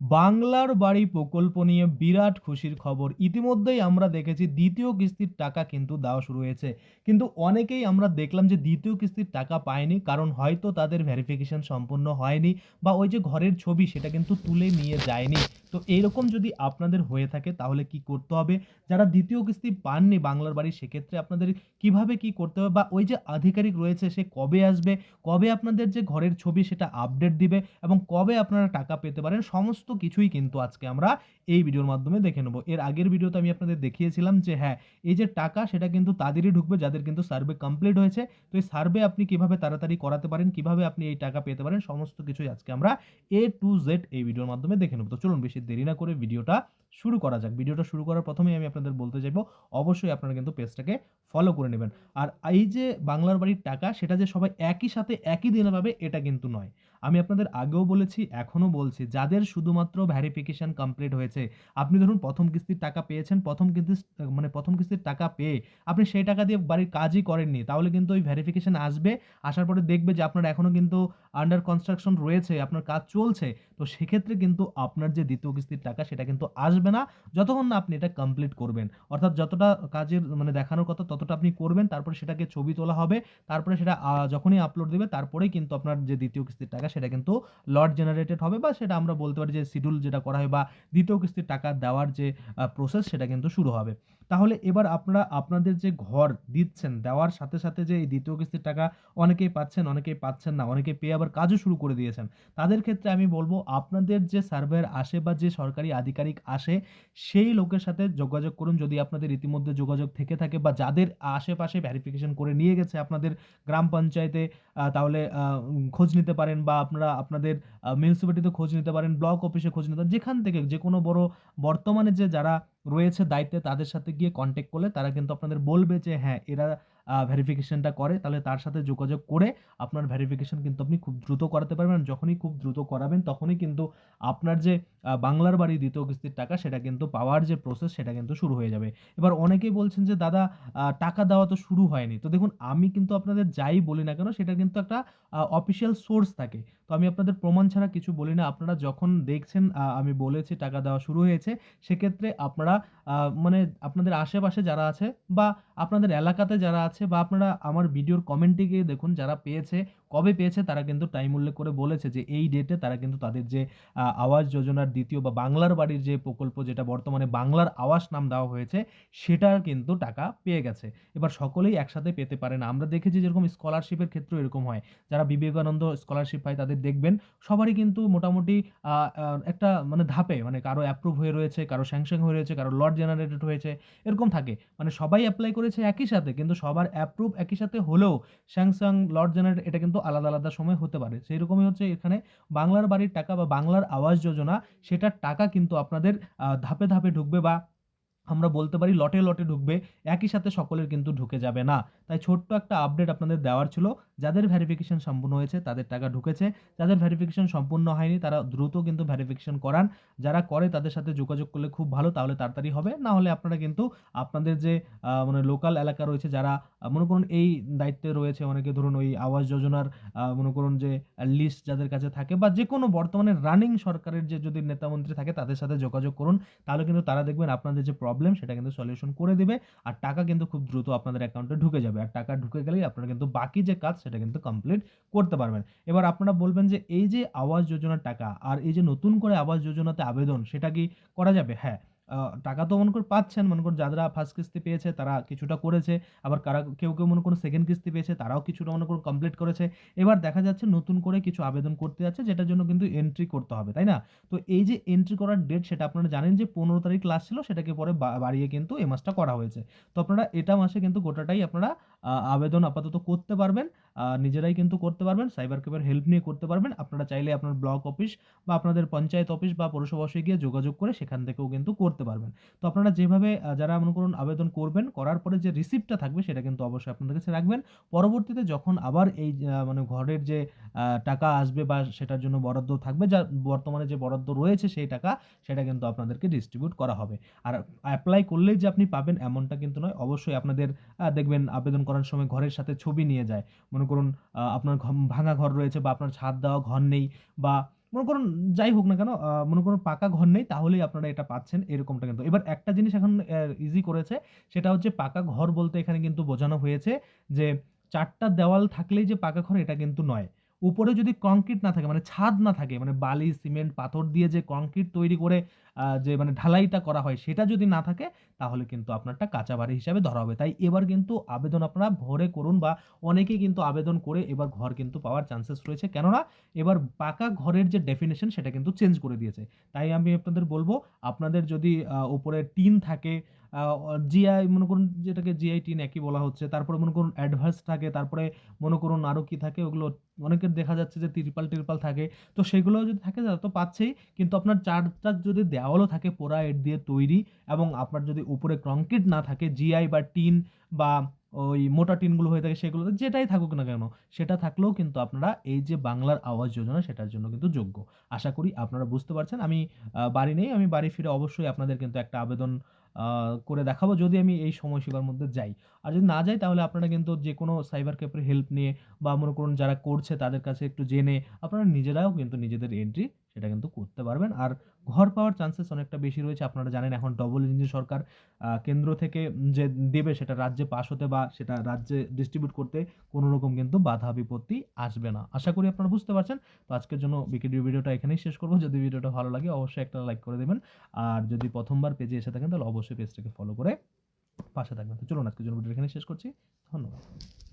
বাংলার বাড়ি প্রকল্প নিয়ে বিরাট খুশির খবর। ইতিমধ্যেই আমরা দেখেছি দ্বিতীয় কিস্তির টাকা কিন্তু দেওয়া শুরু হয়েছে। কিন্তু অনেকেই আমরা দেখলাম যে দ্বিতীয় কিস্তির টাকা পায়নি। কারণ হয়তো তাদের ভেরিফিকেশন সম্পূর্ণ হয়নি বা ওই যে ঘরের ছবি সেটা কিন্তু তুলে নিয়ে যায়নি। তো এইরকম যদি আপনাদের হয়ে থাকে তাহলে কি করতে হবে? যারা দ্বিতীয় কিস্তি পাননি বাংলার বাড়ি সেক্ষেত্রে আপনাদের কিভাবে কি করতে হবে? বা ওই যে আধিকারিক রয়েছে সে কবে আসবে? কবে আপনাদের যে ঘরের ছবি সেটা আপডেট দিবে এবং কবে আপনারা টাকা পেতে পারেন সমস্ত কিছুই কিন্তু আজকে আমরা এই ভিডিওর মাধ্যমে দেখে নেব। এর আগের ভিডিওতে আমি আপনাদের দেখিয়েছিলাম যে হ্যাঁ, এই যে টাকা সেটা কিন্তু তাদেরই ঢুকবে যাদের কিন্তু সার্ভে কমপ্লিট হয়েছে। তো এই সার্ভে আপনি কিভাবে তাড়াতাড়ি করাতে পারেন, কিভাবে আপনি এই টাকা পেতে পারেন সমস্ত কিছুই আজকে আমরা A to Z এই ভিডিওর মাধ্যমে দেখে নেব। তো চলুন বেশি দেরি না করে ভিডিওটা শুরু করা যাক। ভিডিওটা শুরু করার প্রথমেই আমি আপনাদের বলতে চাইবো অবশ্যই আপনারা কিন্তু পেজটাকে ফলো করে নেবেন। আর এই যে বাংলার বাড়ির টাকা সেটা যে সবাই একই সাথে একই দিনে পাবে এটা কিন্তু নয়। আমি আপনাদের আগেও বলেছি, এখনো বলছি, যাদের শুধুমাত্র ভেরিফিকেশন কমপ্লিট হয়েছে, আপনি ধরুন ১ম কিস্তির টাকা পেয়েছেন, ১ম কিস্তির টাকা পেয়ে আপনি সেই টাকা দিয়ে বাড়ির কাজই করেননি। তাহলে কিন্তু ওই ভেরিফিকেশন আসবে, আসার পরে দেখবে যে আপনার এখনো কিন্তু আন্ডার কনস্ট্রাকশন রয়েছে, আপনার কাজ চলছে। তো সেক্ষেত্রে কিন্তু আপনার যে ২য় কিস্তির টাকা সেটা কিন্তু আসবে না, যতক্ষণ না আপনি এটা কমপ্লিট করবেন। অর্থাৎ যতটা কাজের মানে দেখানোর কথা ততটা আপনি করবেন, তারপরে সেটাকে ছবি তোলা হবে। তারপরে সেটা যখনই আপলোড দিবে তারপরেই কিন্তু আপনার যে ২য় কিস্তির টাকা সেটা কিন্তু লট জেনারেটেড হবে বা সেটা আমরা বলতে পারি যে শিডিউল যেটা করা হয় বা ২য় কিস্তির টাকা দেওয়ার যে প্রসেস সেটা কিন্তু শুরু হবে। তাহলে এবার আপনারা আপনাদের যে ঘর দিচ্ছেন, দেওয়ার সাথে, সাথে যে এই ২য় কিস্তির টাকা অনেকেই পাচ্ছেন, অনেকেই পাচ্ছেন না, অনেকে পেয়ে আবার কাজও শুরু করে দিয়েছেন। তাদের ক্ষেত্রে আমি বলব আপনাদের যে সার্ভেয়ার আসে বা যে সরকারি আধিকারিক আসে সেই লোকের সাথে যোগাযোগ করুন যদি আপনাদের ইতিমধ্যে যোগাযোগ থেকে থাকে বা যাদের আশেপাশে ভেরিফিকেশন করে নিয়ে গেছে আপনাদের গ্রাম পঞ্চায়েতে তাহলে খোঁজ নিতে পারেন বা আপনারা আপনাদের মিউনিসিপালিটিতে খোঁজ নিতে পারেন, ব্লক অফিসে খোঁজ নিতে পারেন। যেখান থেকে যেকোনো বড় বর্তমানে যে যারা রয়েছে দায়িত্বে তাদের সাথে গিয়ে কনট্যাক্ট করলে তারা কিন্তু আপনাদের বলবে যে হ্যাঁ, এরা ভেরিফিকেশনটা করে। তাহলে তার সাথে যোগাযোগ করে আপনার ভেরিফিকেশন কিন্তু আপনি খুব দ্রুত করাতে পারবেন। যখনই খুব দ্রুত করাবেন তখনই কিন্তু আপনার যে বাংলার বাড়ি ২য় কিস্তির টাকা সেটা কিন্তু পাওয়ার যে প্রসেস সেটা কিন্তু শুরু হয়ে যাবে। এবার অনেকেই বলছেন যে দাদা টাকা দেওয়া তো শুরু হয়নি। তো দেখুন আমি কিন্তু আপনাদের যাই বলি না কেন সেটার কিন্তু একটা অফিসিয়াল সোর্স থাকে। তো আমি আপনাদের প্রমাণ ছাড়া কিছু বলি না। আপনারা যখন দেখছেন আমি বলেছি টাকা দেওয়া শুরু হয়েছে, সেক্ষেত্রে আপনারা আ মানে আপনাদের আশেপাশে যারা আছে বা আপনাদের এলাকাতে যারা আছে বা আপনারা আমার ভিডিওর কমেন্টে গিয়ে দেখুন যারা পেয়েছে, কবে পেয়েছে তারা কিন্তু টাইম উল্লেখ করে বলেছে যে এই ডেটে তারা কিন্তু তাদের যে আবাস যোজনার ২য় বা বাংলার বাড়ির যে প্রকল্প যেটা বর্তমানে বাংলার আবাস নাম দেওয়া হয়েছে, সেটার কিন্তু টাকা পেয়ে গেছে। এবার সকলেই একসাথে পেতে পারে না। আমরা দেখেছি যেরকম স্কলারশিপের ক্ষেত্রেও এরকম হয়। যারা বিবেকানন্দ স্কলারশিপ পায় তাদের দেখবেন সবারই কিন্তু মোটামুটি আ আ একটা মানে ধাপে মানে কারো অ্যাপ্রুভ হয়ে রয়েছে, কারো স্যাংশন হয়ে রয়েছে, কারো লট জেনারেটেড হয়েছে, এরকম থাকে। মানে সবাই এপ্লাই করেছে একই সাথে কিন্তু সবার অ্যাপ্রুভ একই সাথে হলেও স্যাংশন, লট জেনারেট এটা কিন্তু আলাদা, আলাদা সময় হতে পারে। সেইরকমই হচ্ছে এখানে বাংলার বাড়ির টাকা বা বাংলার আবাস যোজনা সেটার টাকা কিন্তু আপনাদের ধাপে, ধাপে ঢুকবে বা আমরা বলতে পারি লটে, লটে ঢুকবে। একই সাথে সকলের কিন্তু ঢুকে যাবে না। তাই ছোট্ট একটা আপডেট আপনাদের দেওয়ার ছিল। যাদের ভেরিফিকেশন সম্পূর্ণ হয়েছে তাদের টাকা ঢুকেছে। যাদের ভেরিফিকেশন সম্পূর্ণ হয়নি তারা দ্রুত কিন্তু ভেরিফিকেশন করান। যারা করে তাদের সাথে যোগাযোগ করলে খুব ভালো তাহলে তাড়াতাড়ি হবে। না হলে আপনারা কিন্তু আপনাদের যে মানে লোকাল এলাকা রয়েছে যারা মনে করুন এই দায়িত্বে রয়েছে অনেকে ধরুন ওই আবাস যোজনার মনে করুন যে লিস্ট যাদের কাছে থাকে বা যেকোনো বর্তমানে রানিং সরকারের যে যদি নেতা-মন্ত্রী থাকে তাদের সাথে যোগাযোগ করুন। তাহলে কিন্তু তারা দেখবেন আপনাদের যে প্রবলেম সেটা কিন্তু সলিউশন করে দিবে। আর টাকা কিন্তু খুব দ্রুত আপনাদের অ্যাকাউন্টে ঢুকে যাবে। আর টাকা ঢুকে গেলেই আপনারা কিন্তু বাকি যে কাজ সেটা কিন্তু কমপ্লিট করতে পারবেন। এবার আপনারা বলবেন যে এই যে আবাস যোজনার টাকা আর এই যে নতুন করে আবাস যোজনাতে আবেদন সেটা কি করা যাবে? হ্যাঁ। আ টাকা তো মনে করুন পাচ্ছেন, মনে করুন যারা ফার্স্ট কিস্তি পেয়েছে তারা কিছুটা করেছে। আবার কেউ মনে করুন সেকেন্ড কিস্তি পেয়েছে তারাও কিছুটা মনে করুন কমপ্লিট করেছে। এবার দেখা যাচ্ছে নতুন করে কিছু আবেদন করতে যাচ্ছে যেটার জন্য কিন্তু এন্ট্রি করতে হবে, তাই না? তো এই যে এন্ট্রি করার ডেট সেটা আপনারা জানেন যে ১৫ তারিখ লাস্ট ছিল সেটাকে পরে বাড়িয়ে কিন্তু এ মাসটা করা হয়েছে। তো আপনারা এটা মাসে কিন্তু গোটাটাই আপনারা আবেদন আপাতত করতে পারবেন। নিজেরাই কিন্তু করতে পারবেন। সাইবার ক্যাফের হেল্প নিয়ে করতে পারবেন। আপনারা চাইলে আপনার ব্লক অফিস বা আপনাদের পঞ্চায়েত অফিস বা পৌরসভা অফিসে গিয়ে যোগাযোগ করে সেখান থেকেও কিন্তু করতে পারবেন। তো আপনারা যেভাবে যারা মনে করুন আবেদন করবেন, করার পরে যে রিসিপ্টটা থাকবে সেটা কিন্তু অবশ্যই আপনাদের কাছে রাখবেন। পরবর্তীতে যখন আবার এই মানে ঘরের যে টাকা আসবে বা সেটার জন্য বরাদ্দ থাকবে যা বর্তমানে যে বরাদ্দ রয়েছে সেই টাকা সেটা কিন্তু আপনাদেরকে ডিস্ট্রিবিউট করা হবে। আর এপ্লাই করলেই যে আপনি পাবেন এমনটা কিন্তু নয়। অবশ্যই আপনাদের দেখবেন আবেদন করার সময় ঘরের সাথে ছবি নিয়ে যায়। মনে করুন আপনার ভাঙা ঘর রয়েছে বা আপনার ছাদ দেওয়া ঘর নেই বা মনে করুন যাই হোক না কেন মনে করুন পাকা ঘর নেই তাহলেই আপনারা এটা পাচ্ছেন এরকমটা কিন্তু। এবার একটা জিনিস এখন ইজি করেছে সেটা হচ্ছে পাকা ঘর বলতে এখানে কিন্তু বোঝানো হয়েছে যে ৪ টা দেওয়াল থাকলেই যে পাকা ঘর এটা কিন্তু নয়। উপরে যদি কংক্রিট না থাকে মানে ছাদ না থাকে মানে বালি, সিমেন্ট, পাথর দিয়ে যে কংক্রিট তৈরি করে যে মানে ঢালাইটা করা হয় সেটা যদি না থাকে তাহলে কিন্তু আপনারটা কাঁচা বাড়ি হিসাবে ধরা হবে। তাই এবার কিন্তু আবেদন আপনারা ভোরে করুন বা অনেকেই কিন্তু আবেদন করে এবার ঘর কিন্তু পাওয়ার চান্সেস রয়েছে। কেননা এবার পাকা ঘরের যে ডেফিনিশন সেটা কিন্তু চেঞ্জ করে দিয়েছে। তাই আমি আপনাদের বলব আপনাদের যদি উপরে টিন থাকে আ অ জিআই মনে করুন যেটাকে জিআই টিন একই বলা হচ্ছে। তারপরে মনে করুন অ্যাডভান্স থাকে, তারপরে মনে করুন আরো কি থাকে ওগুলো অনেকের দেখা যাচ্ছে যে তিরপাল-টিরপাল থাকে। তো সেগুলোও যদি থাকে তারা তো পাচ্ছেই। কিন্তু আপনার ৪ টা যদি দেওয়ালও থাকে পোড়া ইট দিয়ে তৈরি এবং আপনার যদি উপরে কংক্রিট না থাকে জিআই বা টিন বা ওই মোটা টিনগুলো হয়ে থাকে সেগুলোতে যেটাই থাকুক না কেন সেটা থাকলেও কিন্তু আপনারা এই যে বাংলার আবাস যোজনা সেটার জন্য কিন্তু যোগ্য। আশা করি আপনারা বুঝতে পারছেন। আমি বাড়ি নেই। আমি বাড়ি ফিরে অবশ্যই আপনাদের কিন্তু একটা আবেদন আ করে দেখাবো যদি আমি এই সময়সীমার মধ্যে যাই। আর যদি না যাই তাহলে আপনারা কিন্তু যেকোনো সাইবার ক্যাফের হেল্প নিয়ে বা মনে করুন যারা করছে তাদের কাছে একটু জেনে আপনারা নিজেরাও কিন্তু নিজেদের এন্ট্রি সেটা কিন্তু করতে পারবেন। আর ঘর পাওয়ার চান্সেস অনেকটা বেশি রয়েছে। আপনারা জানেন এখন ডবল ইঞ্জিন সরকার কেন্দ্র থেকে যে দেবে সেটা রাজ্যে পাস হতে বা সেটা রাজ্যে ডিস্ট্রিবিউট করতে কোন রকম কিন্তু বাধা বিপত্তি আসবে না। আশা করি আপনারা বুঝতে পারছেন। তো আজকের জন্য বিকেডির ভিডিওটা এখানেই শেষ করব। যদি ভিডিওটা ভালো লাগে অবশ্যই একটা লাইক করে দিবেন। আর যদি ১ম বার পেজে এসে থাকেন তাহলে অবশ্যই পেজটাকে ফলো করে পাশে থাকবেন। তো চলুন আজকের জন্য ভিডিওটা এখানেই শেষ করছি। ধন্যবাদ।